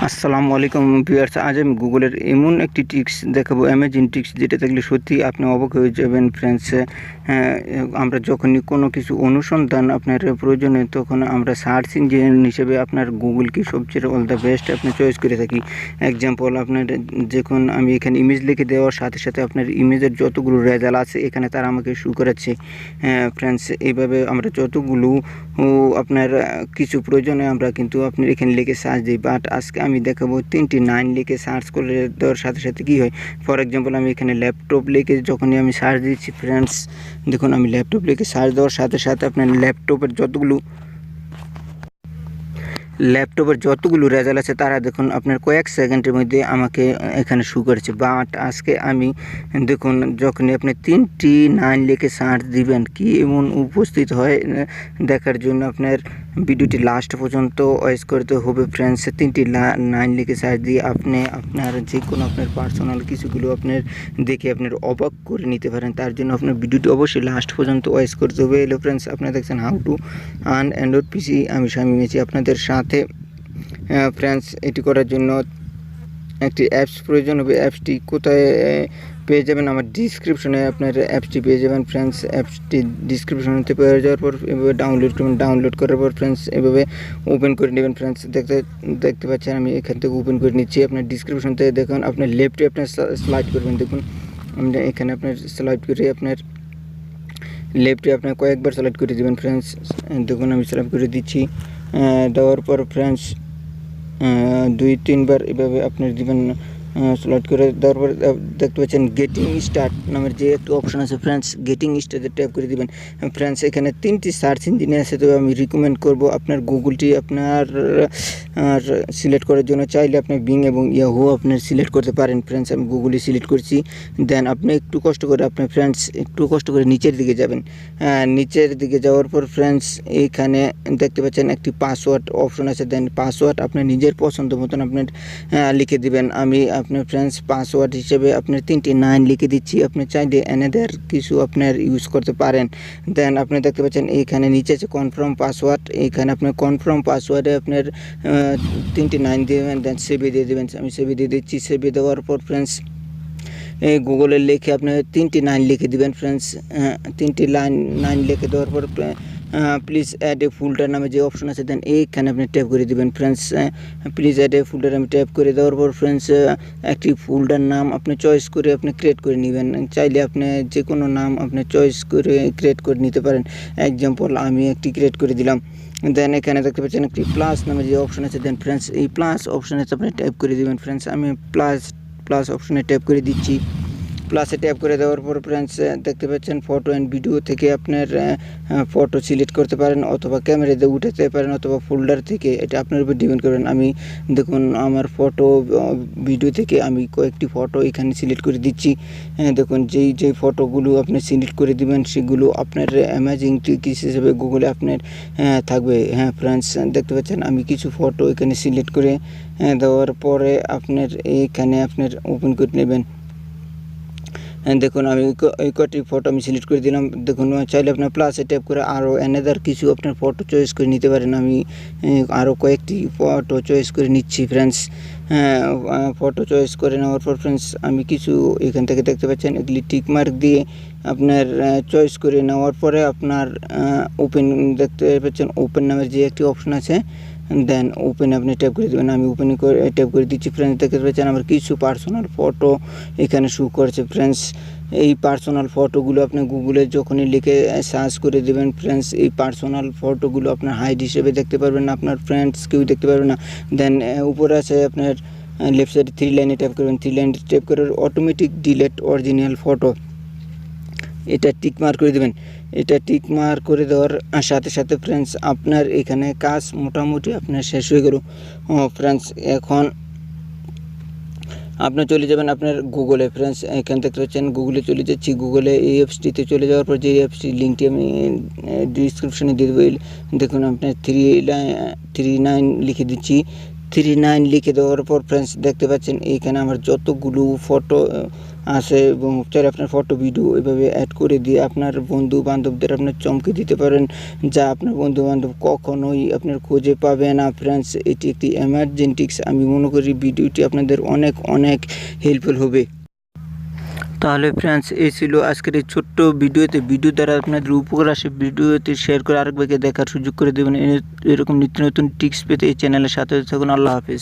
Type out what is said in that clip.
আসসালামু আলাইকুম ভিউয়ার্স, আজ আমি গুগলের এমন একটি ট্রিক্স দেখাবো, অ্যামেজিং ট্রিক্স, যেটা দেখলে সত্যি আপনি অবাক হয়ে যাবেন ফ্রেন্ডস। আমরা যখনই কোনো কিছু অনুসন্ধান আপনার প্রয়োজনে, তখন আমরা সার্চ ইঞ্জিন হিসেবে আপনার গুগলকে সবচেয়ে অল দ্য বেস্ট আপনি চয়েস করে থাকি। এক্সাম্পল, আপনার যখন আমি এখানে ইমেজ লিখে দেওয়ার সাথে সাথে আপনার ইমেজের যতগুলো রেজাল্ট আছে এখানে তারা আমাকে শো করাচ্ছে। ফ্রেন্ডস, এইভাবে আমরা যতগুলো আপনার কিছু প্রয়োজনে আমরা কিন্তু আপনার এখানে লিখে সার্চ দিই। বাট আজকে আমি দেখাবো 3টি 9 লিখে সার্চ করে দেওয়ার সাথে সাথে কী হয়। ফর এক্সাম্পল, আমি এখানে ল্যাপটপ লিখে যখনই আমি সার্চ দিচ্ছি ফ্রেন্ডস, দেখুন আমি ল্যাপটপ লিখে সার্চ দেওয়ার সাথে সাথে আপনার ল্যাপটপের যতগুলো রেজাল্ট আছে তারা দেখুন আপনার কয়েক সেকেন্ডের মধ্যে আমাকে এখানে শো করেছে। বাট আজকে আমি দেখুন, যখনই আপনি 3টি 9 লিখে সার্চ দিবেন কি এমন উপস্থিত হয় দেখার জন্য আপনার ভিডিওটি লাস্ট পর্যন্ত ওয়াচ করতে হবে ফ্রেন্ডস। 3টি 9 লিখে সার্চ দিয়ে আপনি আপনার যে কোনো আপনার পার্সোনাল কিছুগুলো আপনার দেখে আপনার অবাক করে নিতে পারেন। তার জন্য আপনার ভিডিওটি অবশ্যই লাস্ট পর্যন্ত ওয়াচ করতে হবে। হ্যালো ফ্রেন্ডস, আপনারা দেখছেন হাউ টু আর্ন অ্যান্ড্রয়েড পিসি। আমি শামীম আছি আপনাদের সাথে। ফ্রেন্ডস, এটি করার জন্য একটি অ্যাপস প্রয়োজন হবে। অ্যাপসটি কোথায় পেয়ে যাবেন? আমার ডিসক্রিপশনে আপনার অ্যাপসটি পেয়ে যাবেন ফ্রেন্ডস। অ্যাপসটি ডিসক্রিপশনেতে পেয়ে যাওয়ার পর এভাবে ডাউনলোড করবেন। ডাউনলোড করার পর ফ্রেন্ডস এভাবে ওপেন করে নেবেন। ফ্রেন্ডস, দেখতে পাচ্ছেন আমি এখান থেকে ওপেন করে নিচ্ছি। আপনার ডিসক্রিপশন থেকে দেখুন, আপনার লেফটে আপনার স্লাইড করবেন। দেখুন আমি এখানে আপনার স্লাইড করে আপনার লেফটে আপনার কয়েকবার সিলেক্ট করে দেবেন ফ্রেন্ডস। দেখুন আমি সিলেক্ট করে দিচ্ছি। দেওয়ার পর ফ্রেন্ডস 2-3 বার এভাবে আপনার দিবেন। সিলেক্ট করে দেওয়ার পর দেখতে পাচ্ছেন গেটিং স্টার্ট নামের যে একটি অপশন আছে ফ্রেন্ডস, গেটিং স্টার্টে ট্যাপ করে দিবেন। ফ্রেন্ডস, এখানে 3টি সার্চ ইঞ্জিনে আছে, তবে আমি রিকমেন্ড করব আপনার গুগলটি আপনার সিলেক্ট করার জন্য চাইলে আপনি বিং এবং ইয়াহু আপনার সিলেক্ট করতে পারেন। ফ্রেন্ডস, আমি গুগলই সিলেক্ট করছি। দেন আপনি একটু কষ্ট করে নিচের দিকে যাবেন। নিচের দিকে যাওয়ার পর ফ্রেন্ডস এইখানে দেখতে পাচ্ছেন একটি পাসওয়ার্ড অপশন আছে। দেন পাসওয়ার্ড আপনার নিজের পছন্দ মতন আপনার লিখে দিবেন। আমি আপনার ফ্রেন্ডস পাসওয়ার্ড হিসেবে আপনার 3টি 9 লিখে দিচ্ছি। আপনি চাইলে অ্যানাদার কিছু আপনার ইউজ করতে পারেন। দেন আপনি দেখতে পাচ্ছেন এইখানে নিচে আছে কনফার্ম পাসওয়ার্ড। এইখানে আপনার কনফার্ম পাসওয়ার্ডে আপনার 3টি 9 দেবেন। দেন সেভে দিয়ে দেবেন। আমি সেভে দিয়ে দিচ্ছি। সেভে দেওয়ার পর ফ্রেন্ডস এই গুগলে লিখে আপনি 3টি 9 লিখে দেবেন ফ্রেন্ডস। 3টি 9 লিখে দেওয়ার পর প্লিজ অ্যাড এ ফোল্ডার নামে যে অপশন আছে, দেন এইখানে আপনি ট্যাপ করে দেবেন friends. Please add a folder আমি ট্যাপ করে দেওয়ার পর ফ্রেন্ডস একটি ফোল্ডার নাম আপনি চয়েস করে আপনি ক্রিয়েট করে নেবেন। চাইলে আপনি যে কোনো নাম আপনি চয়েস করে ক্রিয়েট করে নিতে পারেন। এক্সাম্পল আমি একটি ক্রিয়েট করে দিলাম। দেন এখানে দেখতে পাচ্ছেন একটি প্লাস নামে যে অপশন আছে, দেন ফ্রেন্ডস এই প্লাস অপশনে আপনি ট্যাপ করে দেবেন ফ্রেন্ডস। আমি প্লাস অপশনে ট্যাপ করে দিচ্ছি। প্লাসে ট্যাপ করে দেওয়ার পর ফ্রেন্ডস দেখতে পাচ্ছেন ফটো অ্যান্ড ভিডিও থেকে আপনার ফটো সিলেক্ট করতে পারেন, অথবা ক্যামেরা দিয়ে উঠাতে পারেন, অথবা ফোল্ডার থেকে, এটা আপনার উপর ডিপেন্ড করবেন। আমি দেখুন আমার ফটো ভিডিও থেকে আমি কয়েকটি ফটো এখানে সিলেক্ট করে দিচ্ছি। দেখুন যেই ফটোগুলো আপনি সিলেক্ট করে দিবেন সেগুলো আপনার অ্যামেজিং ট্রিক্স হিসেবে গুগলে আপনার থাকবে। হ্যাঁ ফ্রেন্ডস, দেখতে পাচ্ছেন আমি কিছু ফটো এখানে সিলেক্ট করে দেওয়ার পরে আপনার এইখানে আপনার ওপেন করে নেবেন। দেখুন আমি এই কটি ফটো আমি সিলেক্ট করে দিলাম। দেখুন চাইলে আপনার প্লাসে ট্যাপ করে আরও অ্যানাদার কিছু আপনার ফটো চয়েস করে নিতে পারেন। আমি আরও কয়েকটি ফটো চয়েস করে নিচ্ছি ফ্রেন্ডস। ফটো চয়েস করে নেওয়ার পর ফ্রেন্ডস আমি কিছু এখান থেকে দেখতে পাচ্ছেন এগুলি টিক মার্ক দিয়ে আপনার চয়েস করে নেওয়ার পরে আপনার ওপেন দেখতে পাচ্ছেন, ওপেন নামের যে একটি অপশন আছে, দেন ওপেনে আপনি ট্যাপ করে দেবেন। আমি ওপেনে করে ট্যাপ করে দিচ্ছি ফ্রেন্ডস। দেখতে পাচ্ছেন আমার কিছু পার্সোনাল ফটো এখানে শো করছে ফ্রেন্ডস। এই পার্সোনাল ফটোগুলো আপনি গুগলে যখনই লিখে সার্চ করে দেবেন ফ্রেন্ডস, এই পার্সোনাল ফটোগুলো আপনার হাইড হিসেবে দেখতে পারবেন না, আপনার ফ্রেন্ডস কেউ দেখতে পারবে না। দেন উপরে আছে আপনার লেফট সাইডে 3 লাইনে ট্যাপ করবেন। 3 লাইনে ট্যাপ করে অটোমেটিক ডিলেট অরিজিনাল ফটো, এটা টিক মার্ক করে দেবেন। এটা টিক মার্ক করে দেওয়ার সাথে সাথে ফ্রেন্ডস আপনার এখানে কাজ মোটামুটি আপনার শেষ হয়ে গেল ফ্রেন্ডস। এখন আপনি চলে যাবেন আপনার গুগলে ফ্রেন্ডস। এখান থেকে পাচ্ছেন গুগলে চলে যাচ্ছি। গুগলে এই অ্যাপসটিতে চলে যাওয়ার পর যে অ্যাপসটির লিঙ্কটি আমি ডিসক্রিপশনে দিয়ে দেবো। দেখুন আপনার 3 9 লিখে দিচ্ছি। 3 9 লিখে দেওয়ার পর ফ্রেন্ডস দেখতে পাচ্ছেন এইখানে আমার যতগুলো ফটো আছে এবং চাইলে আপনার ফটো ভিডিও এভাবে অ্যাড করে দিয়ে আপনার বন্ধু বান্ধবদের আপনার চমকে দিতে পারেন, যা আপনার বন্ধু বান্ধব কখনোই আপনার খুঁজে পাবে না। ফ্রেন্ডস, এটি একটি এমার্জেন্টিক্স। আমি মনে করি ভিডিওটি আপনাদের অনেক অনেক হেল্পফুল হবে। তাহলে ফ্রেন্ডস, এই ছিল আজকের এই ছোট্ট ভিডিওতে। ভিডিও দ্বারা আপনাদের উপকার আসে, ভিডিওতে শেয়ার করে আরেকবারকে দেখার সুযোগ করে দেবেন। এরকম নিত্য নতুন টিপস পেতে এই চ্যানেলের সাথে থাকুন। আল্লাহ হাফিজ।